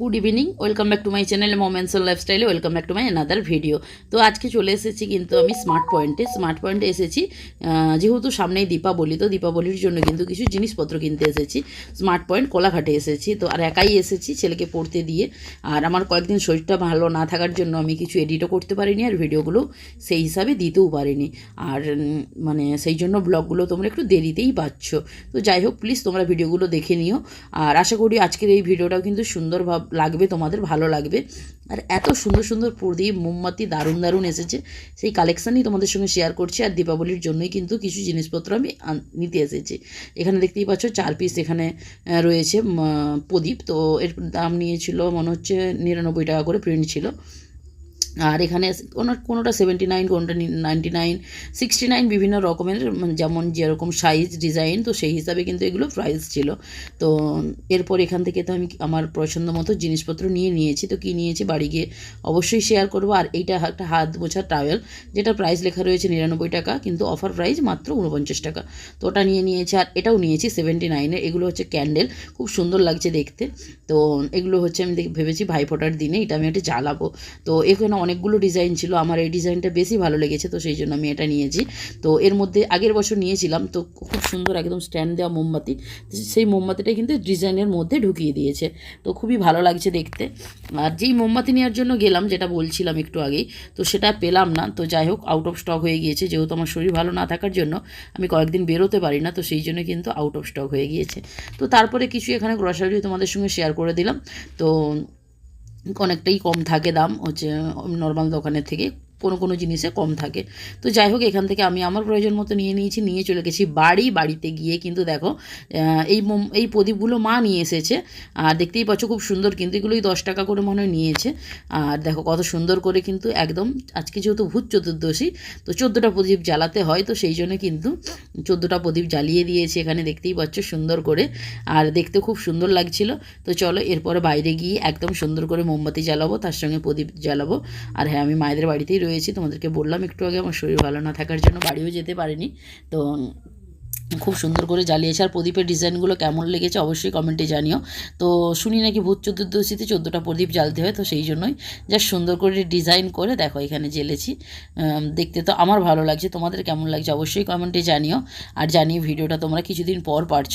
Good evening, welcome back to my channel moments on লাইফস্টাইলে। Welcome back to my another video. তো আজকে চলে এসেছি কিন্তু আমি স্মার্ট পয়েন্টে এসেছি। যেহেতু সামনেই দীপাবলি, তো দীপাবলির জন্য কিন্তু কিছু জিনিসপত্র কিনতে এসেছি। স্মার্ট পয়েন্ট কোলাঘাটে এসেছি, তো আর একাই এসেছি ছেলেকে পড়তে দিয়ে। আর আমার কয়েকদিন শরীরটা ভালো না থাকার জন্য আমি কিছু এডিটও করতে পারিনি, আর ভিডিওগুলো সেই হিসাবে দিতেও পারিনি। আর মানে সেই জন্য ব্লগগুলো তোমরা একটু দেরিতেই পাচ্ছ। তো যাই হোক, প্লিজ তোমরা ভিডিওগুলো দেখে নিও। আর আশা করি আজকের এই ভিডিওটাও কিন্তু সুন্দর লাগবে, তোমাদের ভালো লাগবে। আর এত সুন্দর সুন্দর প্রদীপ মোমবাতি দারুণ দারুণ এসেছে, সেই কালেকশানই তোমাদের সঙ্গে শেয়ার করছি। আর দীপাবলির জন্যই কিন্তু কিছু জিনিসপত্র আমি নিতে এসেছি। এখানে দেখতেই পাচ্ছ 4 পিস এখানে রয়েছে প্রদীপ। তো এর দাম নিয়েছিল মনে হচ্ছে 99 টাকা করে প্রিন্ট ছিল। আর এখানে কোনোটা 79, কোনোটা 99, 69 বিভিন্ন রকমের, যেমন যেরকম সাইজ ডিজাইন, তো সেই হিসাবে কিন্তু এগুলো প্রাইস ছিল। তো এরপর এখান থেকে তো আমি আমার পছন্দ মতো জিনিসপত্র নিয়ে নিয়েছি। তো কী নিয়েছি বাড়ি গিয়ে অবশ্যই শেয়ার করবো। আর এইটা একটা হাত মোছা টাওয়েল, যেটা প্রাইস লেখা রয়েছে 99 টাকা, কিন্তু অফার প্রাইস মাত্র 49 টাকা। তো ওটা নিয়ে নিয়েছি। আর এটাও নিয়েছি 79-এর। এগুলো হচ্ছে ক্যান্ডেল, খুব সুন্দর লাগছে দেখতে। তো এগুলো হচ্ছে আমি ভেবেছি ভাইফোঁটার দিনে এটা আমি একটা জ্বালাবো। তো এখানে অনেকগুলো ডিজাইন ছিল, আমার এই ডিজাইনটা বেশি ভালো লেগেছে, তো সেই জন্য আমি এটা নিয়েছি। তো এর মধ্যে আগের বছর নিয়েছিলাম, তো খুব সুন্দর একদম স্ট্যান্ড দেওয়া মোমবাতি, সেই মোমবাতিটা কিন্তু ডিজাইনের মধ্যে ঢুকিয়ে দিয়েছে। তো খুবই ভালো লাগছে দেখতে। আর যেই মোমবাতি নেওয়ার জন্য গেলাম, যেটা বলছিলাম একটু আগেই, তো সেটা পেলাম না। তো যাই হোক, আউট অফ স্টক হয়ে গিয়েছে। যেহেতু আমার শরীর ভালো না থাকার জন্য আমি কয়েকদিন বেরোতে পারি না, তো সেই জন্য কিন্তু আউট অফ স্টক হয়ে গিয়েছে। তো তারপরে কিছু এখানে গ্রসারি তোমাদের সঙ্গে শেয়ার করে দিলাম। তো অনেকটাই কম থাকে দাম, হচ্ছে নর্মাল দোকানের থেকে কোনো কোনো জিনিসে কম থাকে। তো যাই হোক, এখান থেকে আমি আমার প্রয়োজন মতো নিয়ে নিয়েছি, নিয়ে চলে গেছি বাড়িতে গিয়ে কিন্তু দেখো এই প্রদীপগুলো মা নিয়ে এসেছে। আর দেখতেই পাচ্ছ খুব সুন্দর, কিন্তু এগুলোই 10 টাকা করে মনে হয় নিয়েছে। আর দেখো কত সুন্দর করে কিন্তু একদম, আজকে যেহেতু ভূত চতুর্দশী, তো 14টা প্রদীপ জ্বালাতে হয়, তো সেই জন্য কিন্তু 14টা প্রদীপ জ্বালিয়ে দিয়েছে এখানে, দেখতেই পাচ্ছ সুন্দর করে। আর দেখতে খুব সুন্দর লাগছিল। তো চলো এরপরে বাইরে গিয়ে একদম সুন্দর করে মোমবাতি জ্বালাবো, তার সঙ্গে প্রদীপ জ্বালাবো। আর হ্যাঁ, আমি মায়েদের বাড়িতেই রয়েছি, তোমাদেরকে বললাম একটু আগে আমার শরীর ভালো না থাকার জন্য বাড়িও যেতে পারিনি। তো খুব সুন্দর করে জ্বালিয়েছে। আর প্রদীপের ডিজাইনগুলো কেমন লেগেছে অবশ্যই কমেন্টে জানিও। তো শুনি নাকি ভূত চতুর্দশীতে 14টা প্রদীপ জ্বালতে হয়, তো সেই জন্যই যা সুন্দর করে ডিজাইন করে দেখো এখানে জ্বেলেছি। দেখতে তো আমার ভালো লাগছে, তোমাদের কেমন লাগছে অবশ্যই কমেন্টে জানিও। আর জানিয়ে ভিডিওটা তোমরা কিছুদিন পর পাচ্ছ,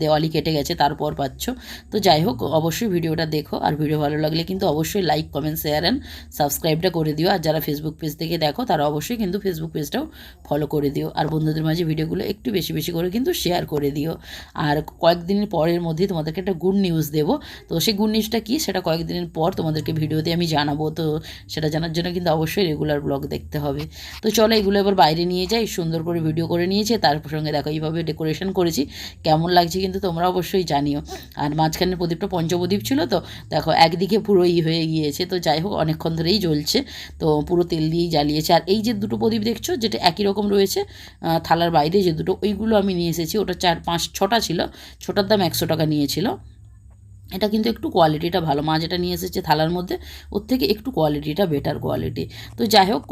দেওয়ালি কেটে গেছে তারপর পাচ্ছ। তো যাই হোক, অবশ্যই ভিডিওটা দেখো। আর ভিডিও ভালো লাগলে কিন্তু অবশ্যই লাইক কমেন্ট শেয়ার অ্যান্ড সাবস্ক্রাইবটা করে দিও। আর যারা ফেসবুক পেজ থেকে দেখো তারা অবশ্যই কিন্তু ফেসবুক পেজটাও ফলো করে দিও। আর বন্ধুদের মাঝে ভিডিওগুলো একটু বেশি বেশি করে কিন্তু শেয়ার করে দিও। আর কয়েকদিনের পরের মধ্যেই তোমাদেরকে একটা গুড নিউজ দেবো। তো সেই গুড নিউজটা কী সেটা কয়েকদিনের পর তোমাদেরকে ভিডিওতে আমি জানাবো। তো সেটা জানার জন্য কিন্তু অবশ্যই রেগুলার ব্লগ দেখতে হবে। তো চলো এগুলো এবার বাইরে নিয়ে যাই, সুন্দর করে ভিডিও করে নিয়েছে। তার সঙ্গে দেখো এইভাবে ডেকোরেশন করেছি, কেমন লাগছে কিন্তু তোমরা অবশ্যই জানিও। আর মাঝখানের প্রদীপটা পঞ্চপ্রদীপ ছিল, তো দেখো একদিকে পুরো হয়ে গিয়েছে। তো যাই হোক, অনেকক্ষণ ধরেই জ্বলছে, তো পুরো তেল দিয়েই জ্বালিয়েছে। আর এই যে দুটো প্রদীপ দেখছো, যেটা একই রকম রয়েছে থালার বাইরে যে দুটো, ওইগুলো আমি নিয়ে এসেছি। ওটা 4, 5, 6টা ছিল, ছোটার দাম 100 টাকা নিয়েছিল। এটা কিন্তু একটু কোয়ালিটিটা ভালো, মা যেটা নিয়ে এসেছে থালার মধ্যে ওর থেকে একটু কোয়ালিটিটা বেটার কোয়ালিটি। তো যাই হোক,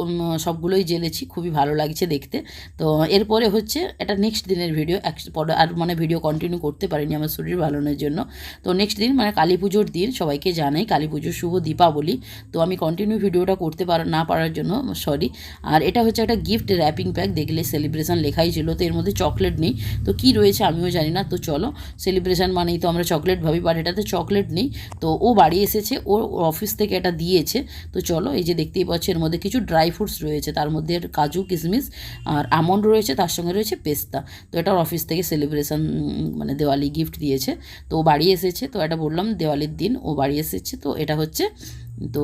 সবগুলোই জ্বেলেছি, খুবই ভালো লাগছে দেখতে। তো এরপরে হচ্ছে এটা নেক্সট দিনের ভিডিও, পরে আর মানে ভিডিও কন্টিনিউ করতে পারিনি আমার শরীর ভালোর জন্য। তো নেক্সট দিন মানে কালী পুজোর দিন, সবাইকে জানাই কালী পুজোর শুভ দীপাবলি। তো আমি কন্টিনিউ ভিডিওটা করতে না পারার জন্য সরি। আর এটা হচ্ছে একটা গিফট র্যাপিং প্যাক, দেখলে সেলিব্রেশন লেখাই ছিল, তো এর মধ্যে চকলেট নেই। তো কী রয়েছে আমিও জানি না। তো চলো, সেলিব্রেশন মানেই তো আমরা চকলেট ভাবি, বাট এটাতে চকলেট নেই। তো ও বাড়ি এসেছে, ওর অফিস থেকে এটা দিয়েছে। তো চলো, এই যে দেখতেই পাচ্ছ এর মধ্যে কিছু ড্রাই ফ্রুটস রয়েছে, তার মধ্যে কাজু কিশমিশ আর আমন্ড রয়েছে, তার সঙ্গে রয়েছে পেস্তা। তো এটা অফিস থেকে সেলিব্রেশন মানে দেওয়ালি গিফট দিয়েছে। তো ও বাড়ি এসেছে, তো এটা বললাম দেওয়ালির দিন ও বাড়ি এসেছে। তো এটা হচ্ছে, তো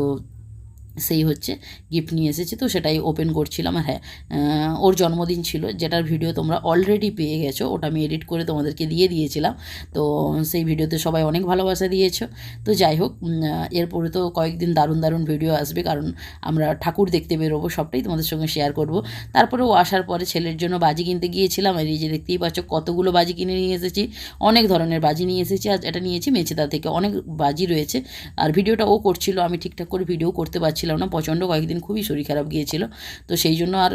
সেই হচ্ছে গিফট নিয়ে এসেছি, তো সেটাই ওপেন করছিলাম। আর হ্যাঁ, ওর জন্মদিন ছিল, যেটার ভিডিও তোমরা অলরেডি পেয়ে গেছো, ওটা আমি এডিট করে তোমাদেরকে দিয়ে দিয়েছিলাম। তো সেই ভিডিওতে সবাই অনেক ভালোবাসা দিয়েছো। তো যাই হোক, এরপরে তো কয়েকদিন দারুণ দারুণ ভিডিও আসবে, কারণ আমরা ঠাকুর দেখতে বেরোবো, সবটাই তোমাদের সঙ্গে শেয়ার করব। তারপরে ও আসার পরে ছেলের জন্য বাজি কিনতে গিয়েছিলাম। আর এই যে দেখতেই পাচ্ছ কতগুলো বাজি কিনে নিয়ে এসেছি, অনেক ধরনের বাজি নিয়ে এসেছি। আর এটা নিয়েছি মেচেদা থেকে, অনেক বাজি রয়েছে। আর ভিডিওটা ও করছিল, আমি ঠিকঠাক করে ভিডিও করতে পারছিলাম না, প্রচণ্ড কয়েকদিন খুবই শরীর খারাপ গিয়েছিল। তো সেই জন্য আর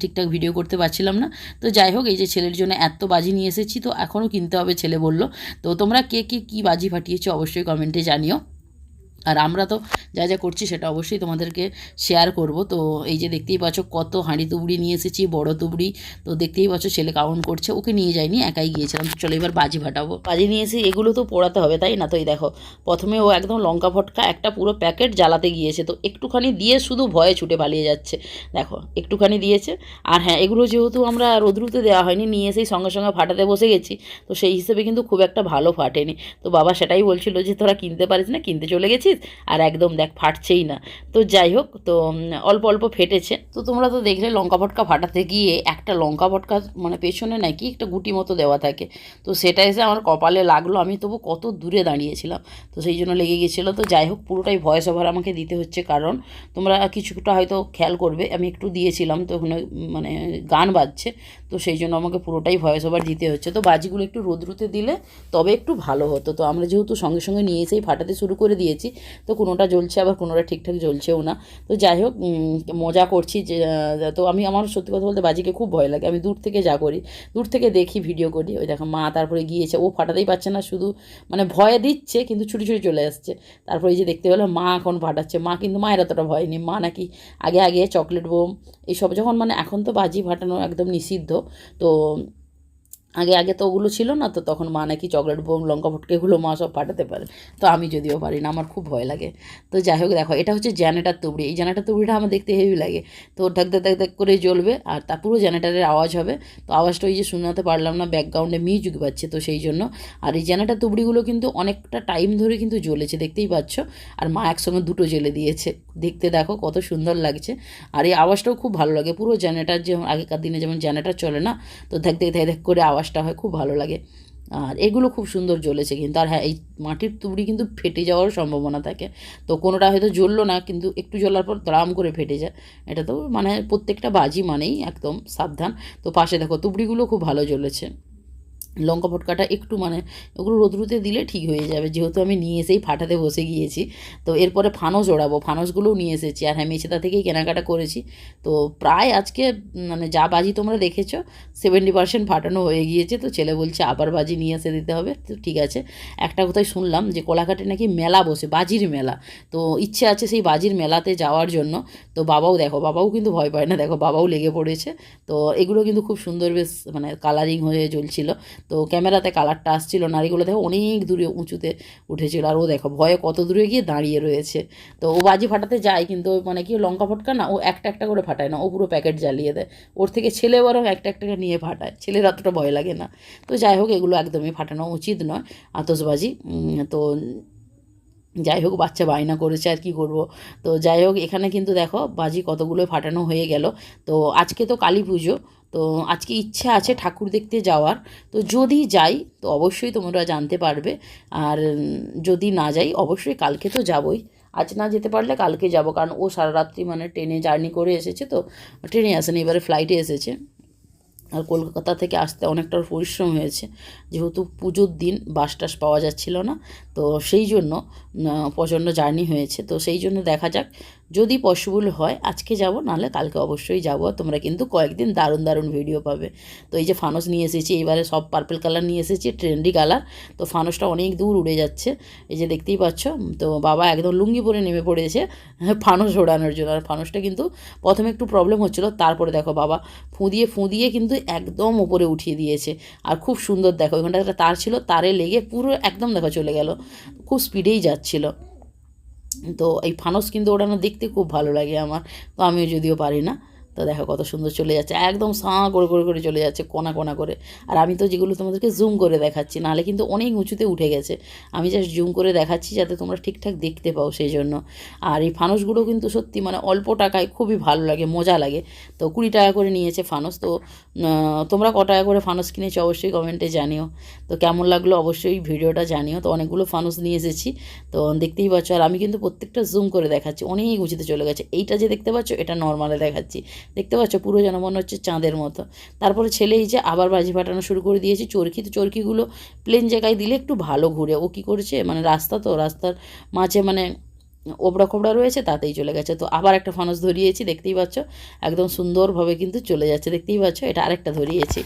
ঠিকঠাক ভিডিও করতে পারছিলাম না। তো যাই হোক, এই যে ছেলের জন্য এত বাজি নিয়ে এসেছি, তো এখনও কিনতে হবে ছেলে বলল। তো তোমরা কে কে কী বাজি ফাটিয়েছো অবশ্যই কমেন্টে জানিও। আর আমরা তো যা যা করছি সেটা অবশ্যই তোমাদেরকে শেয়ার করব। তো এই যে দেখতেই পাচ্ছ কত হাঁড়ি তুবড়ি নিয়ে এসেছি, বড় তুবড়ি। তো দেখতেই পাচ্ছ ছেলে কাউন্ট করছে, ওকে নিয়ে যাইনি, একাই গিয়েছিলাম। তো চলো এবার বাজি ফাটাবো। বাজি নিয়ে এসে এগুলো তো পোড়াতে হবে, তাই না? তো এই দেখো প্রথমে ও একদম লঙ্কা ফটকা একটা পুরো প্যাকেট জ্বালাতে গিয়েছে, তো একটুখানি দিয়ে শুধু ভয়ে ছুটে পালিয়ে যাচ্ছে। দেখো একটুখানি দিয়েছে। আর হ্যাঁ, এগুলো যেহেতু আমরা রোদ্রুতে দেওয়া হয়নি, নিয়ে এসেই সঙ্গে সঙ্গে ফাটাতে বসে গেছি, তো সেই হিসেবে কিন্তু খুব একটা ভালো ফাটেনি। তো বাবা সেটাই বলছিল যে তোরা কিনতে পারিস না, কিনতে চলে গেছিস, আর একদম দেখ ফাটছেই না। তো যাই হোক, তো অল্প অল্প ফেটেছে। তো তোমরা তো দেখলে লঙ্কা ফটকা ফাটাতে গিয়ে একটা লঙ্কা ফটকা মানে পেছনে নাকি একটা গুটি মতো দেওয়া থাকে, তো সেটা এসে আমার কপালে লাগলো। আমি তবু কত দূরে দাঁড়িয়েছিলাম, তো সেই জন্য লেগে গেছিলো। তো যাই হোক, পুরোটাই ভয়েস ওভার আমাকে দিতে হচ্ছে, কারণ তোমরা কিছুটা হয়তো খেয়াল করবে আমি একটু দিয়েছিলাম, তো ওখানে মানে গান বাজছে, তো সেই জন্য আমাকে পুরোটাই ভয়েস ওভার দিতে হচ্ছে। তো বাজিগুলো একটু রোদ্রুতে দিলে তবে একটু ভালো হতো। তো আমরা যেহেতু সঙ্গে সঙ্গে নিয়ে এসেই ফাটাতে শুরু করে দিয়েছি, তো কোনোটা জ্বলছে আবার কোনোটা ঠিকঠাক জ্বলছেও না। তো যাই হোক, মজা করছি যে। তো আমার সত্যি কথা বলতে বাজিকে খুব ভয় লাগে। আমি দূর থেকে যা করি, দূর থেকে দেখি, ভিডিও করি। ওই দেখো মা তারপরে গিয়েছে, ও ফাটাতেই পারছে না, শুধু মানে ভয়ে দিচ্ছে কিন্তু ছুটি ছুটি চলে আসছে। তারপরে এই যে দেখতে পেলাম মা এখন ফাটাচ্ছে। মা কিন্তু মায়ের অতটা ভয় নেই, মা নাকি আগে আগে চকলেট বোম এইসব যখন মানে এখন তো বাজি ফাটানো একদম নিষিদ্ধ, তো আগে আগে তো ওগুলো ছিল না, তো তখন মা নাকি চকলেট বোম লঙ্কা ফটকা এগুলো মা সব ফাটাতে পারে। তো আমি যদিও পারি না, আমার খুব ভয় লাগে। তো যাই হোক, দেখো এটা হচ্ছে জেনারেটার তুবড়ি। এই জেনারেটার তুবড়িটা আমার দেখতে হেভি লাগে। তো ধাক ধাক ধাক ধাক করে জ্বলবে, আর তা পুরো জেনারেটারের আওয়াজ হবে। তো আওয়াজটা ওই যে শোনাতে পারলাম না, ব্যাকগ্রাউন্ডে মিউজিক বাজছে, তো সেই জন্য। আর এই জেনারেটার তুবড়িগুলো কিন্তু অনেকটা টাইম ধরে কিন্তু জ্বলেছে, দেখতেই পাচ্ছ। আর মা একসঙ্গে দুটো জ্বেলে দিয়েছে, দেখতে দেখো কত সুন্দর লাগছে। আর এই আওয়াজটাও খুব ভালো লাগে, পুরো জেনারেটার যেমন আগেকার দিনে যেমন জেনারেটার চলে না, তো ধাক ধাক ধাক ধাক করে আওয়াজটা হয়, খুব ভালো লাগে। আর এগুলো খুব সুন্দর জ্বলেছে কিন্তু। আর হ্যাঁ, এই মাটির তুবড়ি কিন্তু ফেটে যাওয়ার সম্ভাবনা থাকে। তো কোনোটা হয়তো জ্বললো না, কিন্তু একটু জ্বলার পর দ্রাম করে ফেটে যায়। এটা তো মানে প্রত্যেকটা বাজি মানেই একদম সাবধান। তো পাশে দেখো তুবড়িগুলো খুব ভালো জ্বলেছে। লঙ্কা ফটকাটা একটু মানে ওগুলো রোদ্রুতে দিলে ঠিক হয়ে যাবে, যেহেতু আমি নিয়ে এসেই ফাটাতে বসে গিয়েছি। তো এরপরে ফানস ওড়াবো, ফানসগুলোও নিয়ে এসেছি। আর হ্যাঁ, মেছেদা থেকেই কেনাকাটা করেছি। তো প্রায় আজকে মানে যা বাজি তোমরা দেখেছো 70% ফাটানো হয়ে গিয়েছে। তো ছেলে বলছে আবার বাজি নিয়ে এসে দিতে হবে। তো ঠিক আছে। একটা কোথায় শুনলাম যে কোলাঘাটে নাকি মেলা বসে, বাজির মেলা। তো ইচ্ছে আছে সেই বাজির মেলাতে যাওয়ার জন্য। তো বাবাও দেখো, বাবাও কিন্তু ভয় পায় না, দেখো বাবাও লেগে পড়েছে। তো এগুলো কিন্তু খুব সুন্দর, বেশ মানে কালারিং হয়ে জ্বলছিল। তো ক্যামেরাতে কালারটা আসছিল না, আর এগুলো দেখো অনেক দূরে উঁচুতে উঠেছিল। আর ও দেখো ভয়ে কত দূরে গিয়ে দাঁড়িয়ে রয়েছে। তো ও বাজি ফাটাতে যায়, কিন্তু মানে কি লঙ্কা ফটকা না, ও একটা একটা করে ফাটায় না, ও পুরো প্যাকেট জ্বালিয়ে দেয়। ওর থেকে ছেলে বরং একটা একটা নিয়ে ফাটায়, ছেলের অতটা ভয় লাগে না। তো যাই হোক, এগুলো একদমই ফাটানো উচিত নয়, আতশবাজি। তো যাই হোক, বাচ্চা বায়না করেছে, আর কি করব। তো যাই হোক, এখানে কিন্তু দেখো বাজি কতগুলো ফাটানো হয়ে গেল। তো আজকে তো কালী পুজো, তো আজকে ইচ্ছা আছে ঠাকুর দেখতে যাওয়ার। তো যদি যাই তো অবশ্যই তোমরা জানতে পারবে। আর যদি না যাই অবশ্যই কালকে তো যাবই। আজ না যেতে পারলে কালকে যাব, কারণ ও সারা রাত্রি মানে ট্রেনে জার্নি করে এসেছে। তো ট্রেনে আসেনি, এবারে ফ্লাইটে এসেছে। আর কলকাতা থেকে আসতে অনেকটা পরিশ্রম হয়েছে, যেহেতু পুজোর দিন বাস টাস পাওয়া যাচ্ছিল না। তো সেই জন্য প্রচণ্ড জার্নি হয়েছে। তো সেই জন্য দেখা যাক, যদি পসিবল হয় আজকে যাব, নাহলে কালকে অবশ্যই যাব। তোমরা কিন্তু কয়েকদিন দারুণ দারুণ ভিডিও পাবে। তো এই যে ফানস নিয়ে এসেছি, এবারে সব পার্পল কালার নিয়ে এসেছি, ট্রেন্ডি কালার। তো ফানসটা অনেক দূর উড়ে যাচ্ছে, এই যে দেখতেই পাচ্ছ। তো বাবা একদম লুঙ্গি পরে নেমে পড়েছে ফানস ওড়ানোর জন্য। আর ফানসটা কিন্তু প্রথমে একটু প্রবলেম হচ্ছিলো, তারপরে দেখো বাবা ফুঁদিয়ে ফুঁদিয়ে কিন্তু একদম উপরে উঠিয়ে দিয়েছে। আর খুব সুন্দর, দেখো ওখানটা একটা তার ছিল, তারে লেগে পুরো একদম দেখো চলে গেল, খুব স্পিডেই যাচ্ছিল। তো এই ফানস কিন্তু ওড়ানো দেখতে খুব ভালো লাগে আমার, তো আমিও যদিও পারি না। তো দেখো কত সুন্দর চলে যাচ্ছে, একদম সাঁ করে করে করে চলে যাচ্ছে, কোনা কোনা করে। আর আমি তো যেগুলো তোমাদেরকে জুম করে দেখাচ্ছি, নাহলে কিন্তু অনেক উঁচুতে উঠে গেছে। আমি জাস্ট জুম করে দেখাচ্ছি যাতে তোমরা ঠিকঠাক দেখতে পাও, সেই জন্য। আর এই ফানসগুলো কিন্তু সত্যি মানে অল্প টাকায় খুবই ভালো লাগে, মজা লাগে। তো 20 টাকা করে নিয়েছে ফানস। তো তোমরা ক টাকা করে ফানস কিনেছো অবশ্যই কমেন্টে জানিও। তো কেমন লাগলো অবশ্যই ভিডিওটা জানিও। তো অনেকগুলো ফানস নিয়ে এসেছি, তো দেখতেই পাচ্ছ। আর আমি কিন্তু প্রত্যেকটা জুম করে দেখাচ্ছি, অনেক উঁচুতে চলে গেছে। এইটা যে দেখতে পাচ্ছ, এটা নর্মালে দেখাচ্ছি, দেখতে পাচ্ছ পুরো যেন মনে হচ্ছে চাঁদের মতো। তারপরে ছেলে এই যে আবার বাজি ফাটানো শুরু করে দিয়েছি। চরকি, তো চরকিগুলো প্লেন জায়গায় দিলে একটু ভালো ঘুরে। ও কী করেছে, মানে রাস্তা তো রাস্তার মাঝে মানে ওবড়া খোবড়া রয়েছে, তাতেই চলে গেছে। তো আবার একটা ফানস ধরিয়েছি, দেখতেই পাচ্ছ একদম সুন্দরভাবে কিন্তু চলে যাচ্ছে, দেখতেই পাচ্ছ। এটা আরেকটা ধরিয়েছি।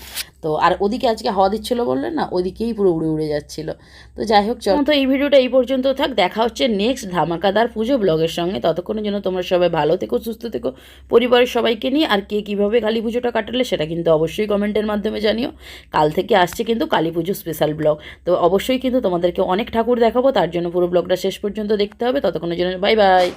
তো আর ওদিকে আজকে হাওয়া দিচ্ছিলো বললে না, ওদিকেই পুরো উড়ে উড়ে যাচ্ছিলো। তো যাই হোক, চলো তো এই ভিডিওটা এই পর্যন্ত থাক। দেখা হচ্ছে নেক্সট ধামাকাদার পুজো ব্লগের সঙ্গে। ততক্ষণের জন্য তোমরা সবাই ভালো থেকো, সুস্থ থেকো পরিবারের সবাইকে নিয়ে। আর কে কীভাবে কালী পুজোটা কাটালে সেটা কিন্তু অবশ্যই কমেন্টের মাধ্যমে জানিও। কাল থেকে আসছে কিন্তু কালী পুজো স্পেশাল ব্লগ। তো অবশ্যই কিন্তু তোমাদেরকে অনেক ঠাকুর দেখাবো, তার জন্য পুরো ব্লগটা শেষ পর্যন্ত দেখতে হবে। ততক্ষণের জন্য বাই বাই।